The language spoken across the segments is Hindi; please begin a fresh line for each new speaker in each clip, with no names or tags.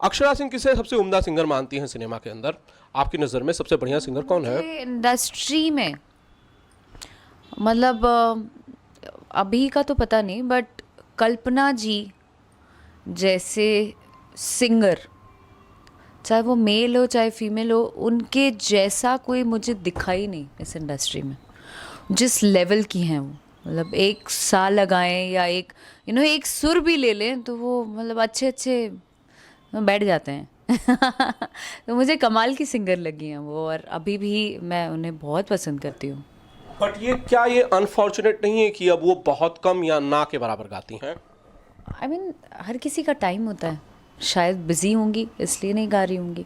अक्षरा सिंह किसे सबसे उम्दा सिंगर मानती हैं सिनेमा के अंदर? आपकी नज़र में सबसे बढ़िया सिंगर कौन है?
इंडस्ट्री में मतलब अभी का तो पता नहीं, बट कल्पना जी जैसे सिंगर, चाहे वो मेल हो चाहे फीमेल हो, उनके जैसा कोई मुझे दिखा ही नहीं इस इंडस्ट्री में। जिस लेवल की हैं वो, मतलब एक साल लगाएं या एक एक सुर भी ले लें तो वो मतलब अच्छे अच्छे बैठ जाते हैं। तो मुझे कमाल की सिंगर लगी हैं वो, और अभी भी मैं उन्हें बहुत पसंद करती हूँ।
बट ये अनफॉर्चुनेट नहीं है कि अब वो बहुत कम या ना के बराबर गाती हैं?
आई मीन हर किसी का टाइम होता है, शायद बिजी होंगी इसलिए नहीं गा रही होंगी,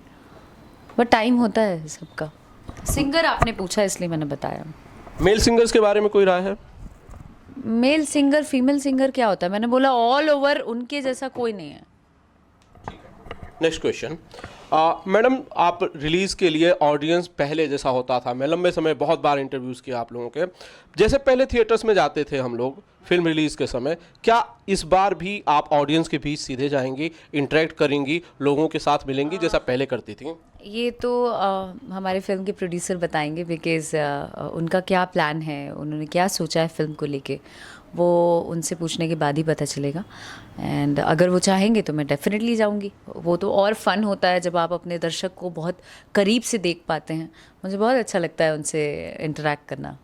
बट टाइम होता है सबका। सिंगर आपने पूछा इसलिए मैंने बताया।
मेल सिंगर्स के बारे में कोई राय है?
मेल सिंगर फीमेल सिंगर क्या होता है? मैंने बोला ऑल ओवर उनके जैसा कोई नहीं है।
Next question. मैडम, आप रिलीज़ के लिए ऑडियंस पहले जैसा होता था? मैं लंबे समय बहुत बार इंटरव्यूज़ किया आप लोगों के, जैसे पहले थिएटर्स में जाते थे हम लोग फिल्म रिलीज़ के समय, क्या इस बार भी आप ऑडियंस के बीच सीधे जाएंगी, इंटरेक्ट करेंगी, लोगों के साथ मिलेंगी जैसा पहले करती थी?
ये तो हमारे फिल्म के प्रोड्यूसर बताएंगे, बिकॉज़ उनका क्या प्लान है, उन्होंने क्या सोचा है फिल्म को लेके, वो उनसे पूछने के बाद ही पता चलेगा। एंड अगर वो चाहेंगे तो मैं डेफिनेटली जाऊंगी। वो तो और फन होता है जब आप अपने दर्शक को बहुत करीब से देख पाते हैं। मुझे बहुत अच्छा लगता है उनसे इंटरेक्ट करना।